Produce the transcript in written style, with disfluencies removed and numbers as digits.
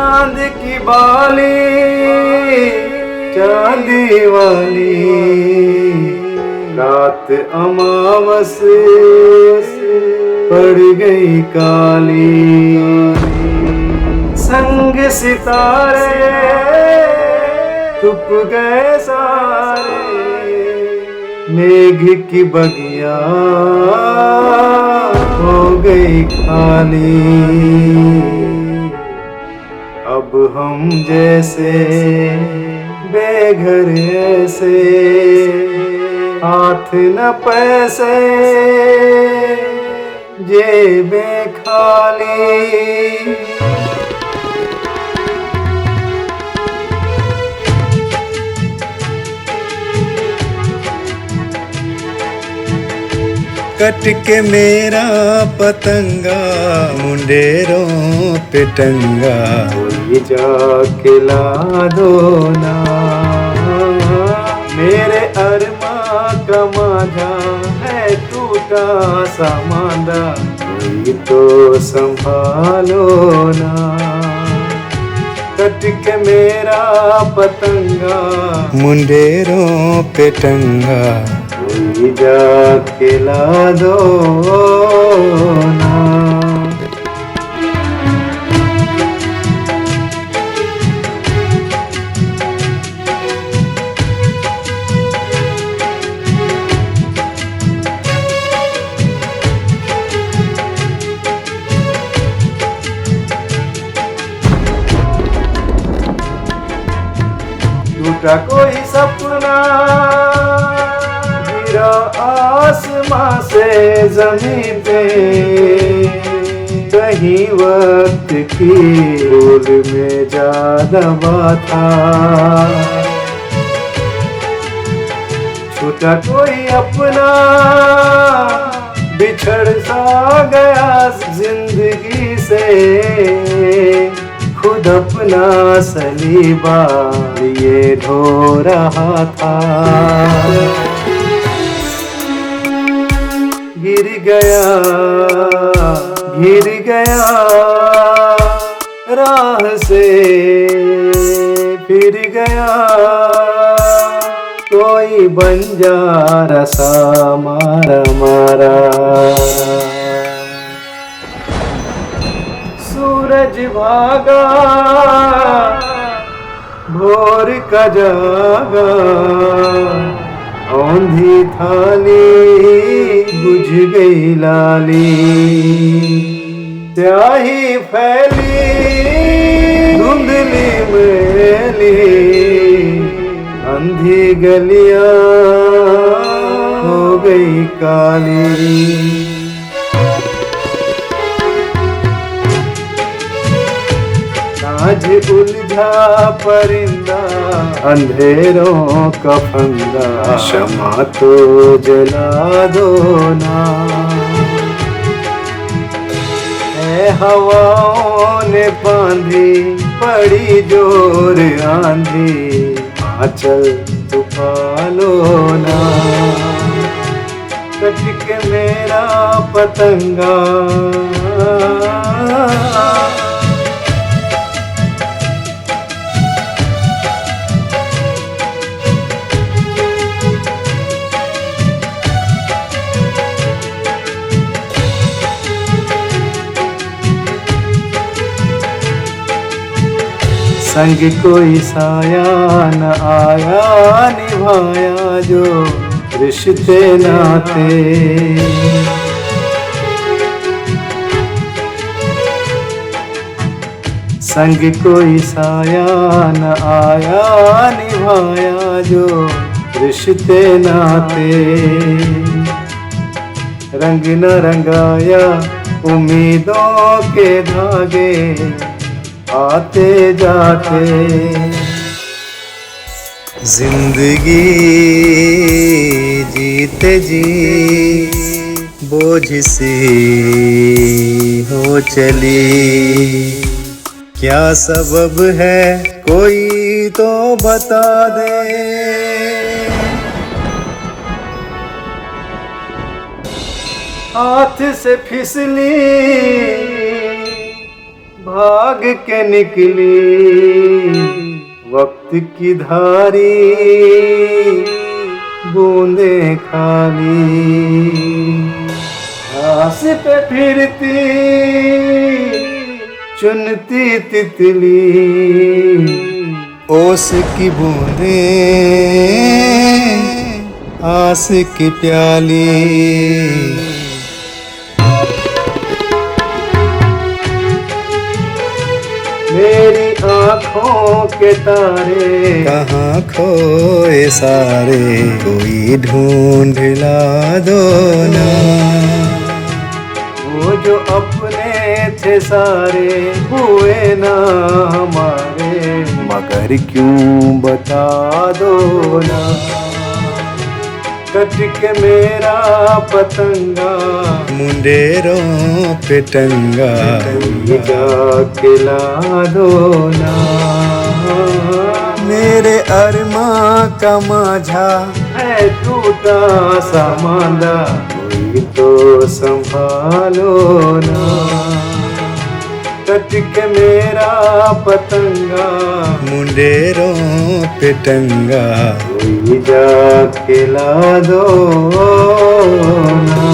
चांद की बाली चांदी वाली रात अमावस पड़ गई काली। संग सितारे छुप गए सारे मेघ की बगिया हो गई खाली। अब हम जैसे बेघर ऐसे हाथ न पैसे जेबें खाली। कट के मेरा पतंगा मुंडेरों पे टंगा कोई जाके ला दो ना। मेरे अरमा का माझा है टूटा सा मांदा कोई तो संभालो ना। कट के मेरा पतंगा मुंडेरों पे टंगा कोई जाके ला दो ना। टूटा कोई सपना गिरा आसमां से ज़मीन पे कहीं वक्त की भूल में जा दबा था। छूटा कोई अपना बिछड़ सा गया जिंदगी से खुद अपना सलीबा ये ढो रहा था। गिर गया राह से फिर गया कोई बंजारा सा मारा मारा। सूरज भागा भोर का जागा औंधी थाली बुझ गई लाली। स्याही फैली धुंधली मैली अंधी गलियां हो गई काली। आज उलझा परिंदा अंधेरों का फंदा शमा तो जला दो ना। ऐ हवाओं ने बांधी बड़ी जोर आंधी आंचल छुपा लो ना। कट के मेरा पतंगा संग कोई साया न आया निभाया जो रिश्ते नाते। संग कोई साया न आया निभाया जो रिश्ते नाते। रंग न रंगाया उम्मीदों के धागे आते जाते। जिंदगी जीते जी बोझ सी हो चली। क्या सबब है कोई तो बता दे। हाथ से फिसली भाग के निकली वक्त की धारी, बूंदे खाली घास पे फिरती चुनती तितली, ओस की बूंदे आस की प्याली। मेरी आँखों के तारे कहाँ खोए सारे, कोई ढूंढ ला दो ना। वो जो अपने थे सारे हुए ना हमारे, मगर क्यों बता दो ना। कट के मेरा पतंगा मुंडेरों पे टंगा, जाके ला दो ना। मेरे अरमां का माझा है टूटा सा मांदा, कोई तो संभालो ना। कट के मेरा पतंगा मुंडेरों पे टंगा, कोई जाके ला दो ना।